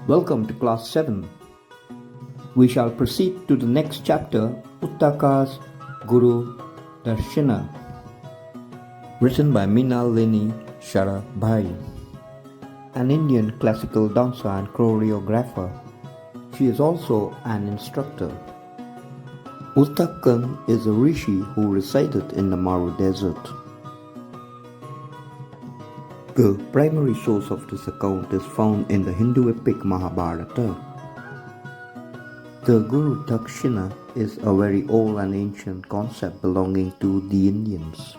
Welcome to class 7. We shall proceed to the next chapter, Uttanka's Gurudakshina, written by Mrinalini Sarabhai, an Indian classical dancer and choreographer. She is also an instructor. Uttanka is a rishi who resided in the Maru desert. The primary source of this account is found in the Hindu epic Mahabharata. The Gurudakshina is a very old and ancient concept belonging to the Indians.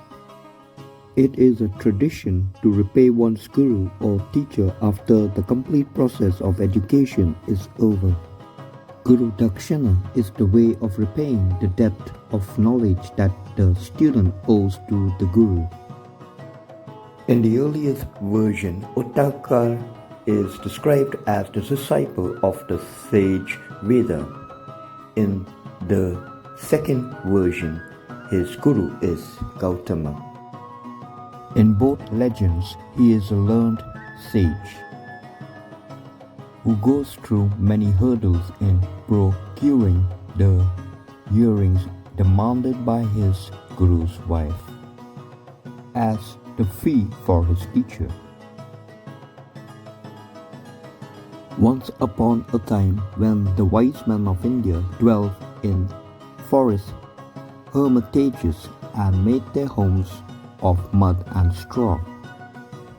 It is a tradition to repay one's guru or teacher after the complete process of education is over. Gurudakshina is the way of repaying the debt of knowledge that the student owes to the guru. In the earliest version, Uttanka is described as the disciple of the sage Veda. In the second version, his guru is Gautama. In both legends, he is a learned sage who goes through many hurdles in procuring the earrings demanded by his guru's wife as the fee for his teacher. Once upon a time, when the wise men of India dwelt in forest hermitages and made their homes of mud and straw,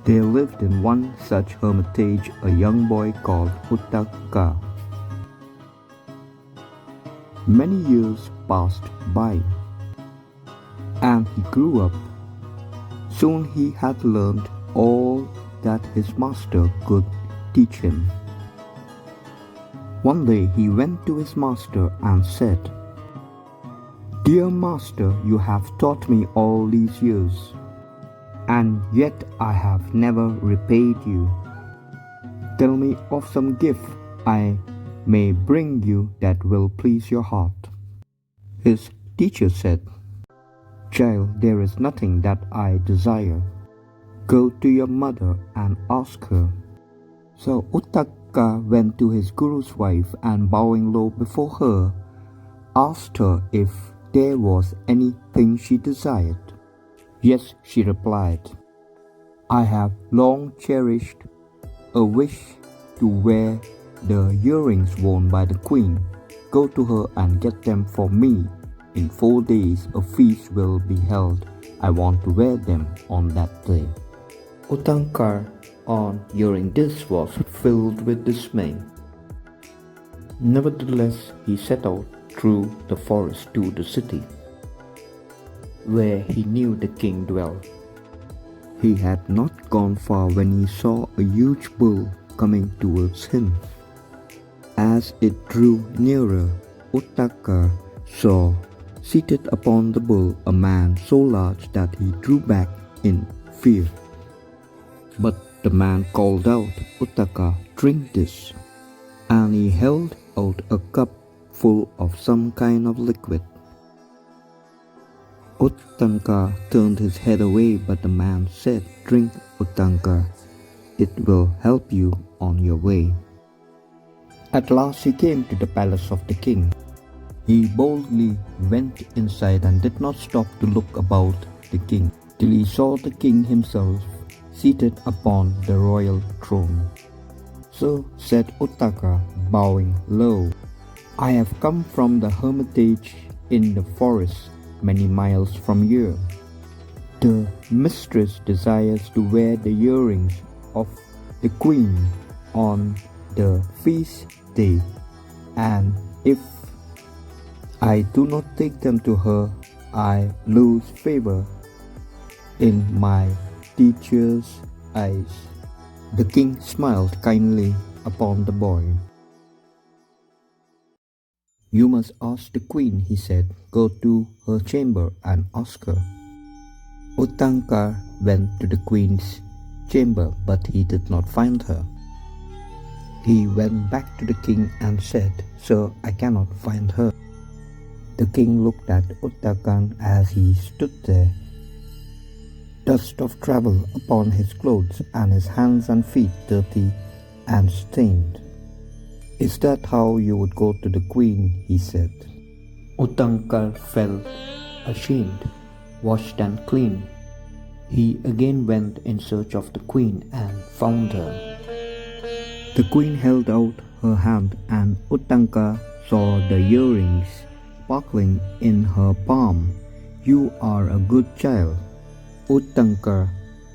there lived in one such hermitage a young boy called Uttanka. Many years passed by, and he grew up. Soon he had learned all that his master could teach him. One day he went to his master and said, "Dear master, you have taught me all these years, and yet I have never repaid you. Tell me of some gift I may bring you that will please your heart." His teacher said, "Child, there is nothing that I desire. Go to your mother and ask her." So Uttanka went to his guru's wife and bowing low before her, asked her if there was anything she desired. "Yes," she replied. "I have long cherished a wish to wear the earrings worn by the queen. Go to her and get them for me. In 4 days a feast will be held. I want to wear them on that day." Uttanka, on hearing this, was filled with dismay. Nevertheless, he set out through the forest to the city, where he knew the king dwelt. He had not gone far when he saw a huge bull coming towards him. As it drew nearer, Uttanka saw seated upon the bull a man so large that he drew back in fear. But the man called out, "Uttanka, drink this." And he held out a cup full of some kind of liquid. Uttanka turned his head away, but the man said, "Drink, Uttanka. It will help you on your way." At last he came to the palace of the king. He boldly went inside and did not stop to look about the king till he saw the king himself seated upon the royal throne. So said Uttanka, bowing low, "I have come from the hermitage in the forest many miles from here. The mistress desires to wear the earrings of the queen on the feast day, and if I do not take them to her, I lose favor in my teacher's eyes." The king smiled kindly upon the boy. "You must ask the queen," he said. "Go to her chamber and ask her." Uttanka went to the queen's chamber, but he did not find her. He went back to the king and said, "Sir, I cannot find her." The king looked at Uttanka as he stood there. Dust of travel upon his clothes, and his hands and feet dirty and stained. Is that how you would go to the queen? He said. Uttanka felt ashamed, washed and clean. He again went in search of the queen and found her. The queen held out her hand and Uttanka saw the earrings sparkling in her palm. You are a good child, Uttanka,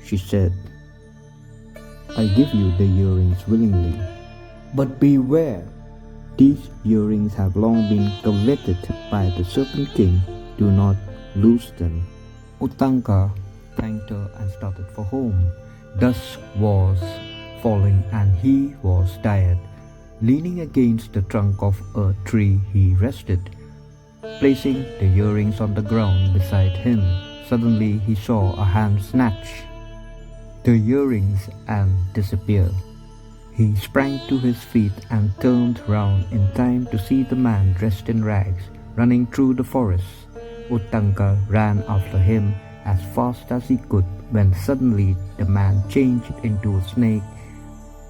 she said. I give you the earrings willingly. But beware, these earrings have long been coveted by the Serpent King. Do not lose them. Uttanka thanked her and started for home. Dusk was falling and he was tired. Leaning against the trunk of a tree, he rested, placing the earrings on the ground beside him. Suddenly he saw a hand snatch the earrings and disappear. He sprang to his feet and turned round in time to see the man dressed in rags running through the forest. Uttanka ran after him as fast as he could when suddenly the man changed into a snake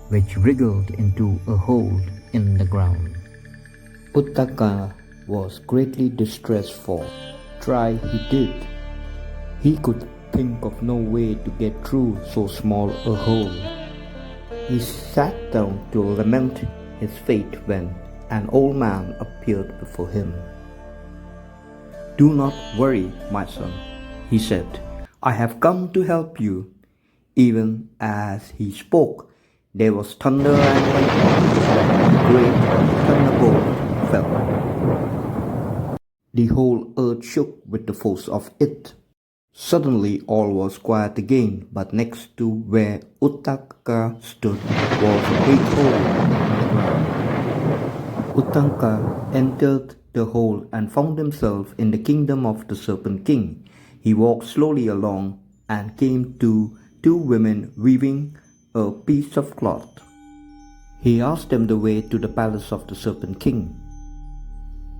which wriggled into a hole in the ground. Uttanka was greatly distressed, for try he did, he could think of no way to get through so small a hole. He sat down to lament his fate when an old man appeared before him. Do not worry, my son, he said. I have come to help you. Even as he spoke, there was thunder and lightning. A great thunderbolt fell. The whole earth shook with the force of it. Suddenly all was quiet again, but next to where Uttanka stood was a big hole in the ground. Uttanka entered the hole and found himself in the kingdom of the Serpent King. He walked slowly along and came to two women weaving a piece of cloth. He asked them the way to the palace of the Serpent King.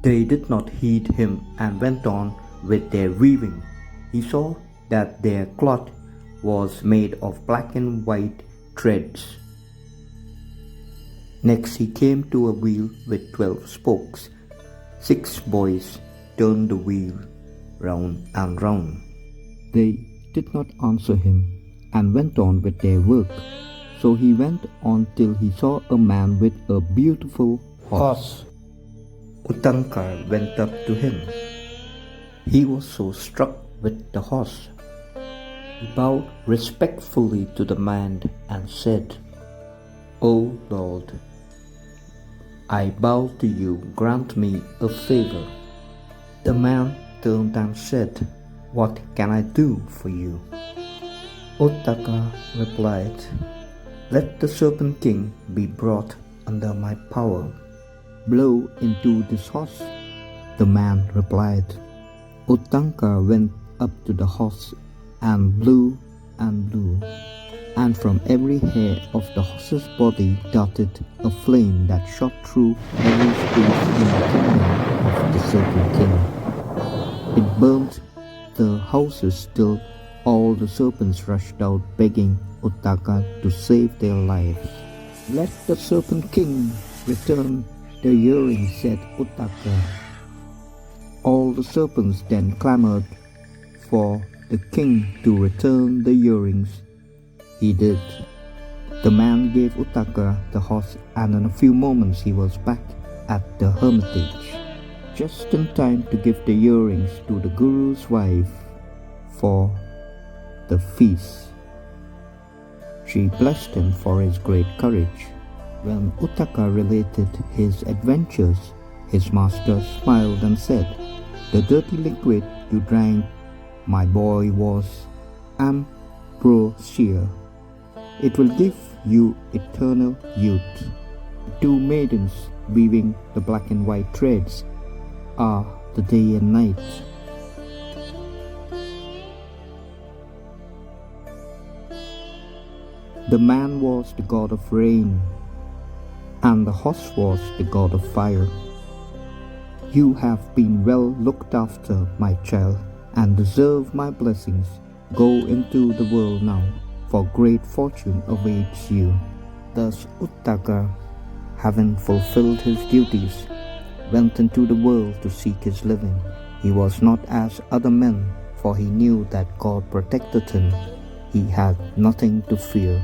They did not heed him and went on with their weaving. He saw that their cloth was made of black and white threads. Next he came to a wheel with 12 spokes. 6 boys turned the wheel round and round. They did not answer him and went on with their work. So he went on till he saw a man with a beautiful horse. Uttanka went up to him. He was so struck with the horse. He bowed respectfully to the man and said, O Lord, I bow to you, grant me a favor. The man turned and said, What can I do for you? Uttanka replied, Let the Serpent King be brought under my power. Blow into this horse. The man replied. Uttanka went up to the horse and blew, and from every hair of the horse's body darted a flame that shot through every space in the kingdom of the Serpent King. It burned the houses till all the serpents rushed out begging Uttanka to save their lives. Let the Serpent King return the earrings, said Uttanka. All the serpents then clamored for the king to return the earrings. He did. The man gave Uttanka the horse, and in a few moments he was back at the hermitage, just in time to give the earrings to the Guru's wife for the feast. She blessed him for his great courage. When Uttanka related his adventures, his master smiled and said, The dirty liquid you drank, my boy, was ambrosia. It will give you eternal youth. 2 maidens weaving the black and white threads are the day and night. The man was the god of rain, and the horse was the god of fire. You have been well looked after, my child, and deserve my blessings. Go into the world now, for great fortune awaits you. Thus Uttanka having fulfilled his duties, went into the world to seek his living. He was not as other men, for he knew that God protected him. He had nothing to fear.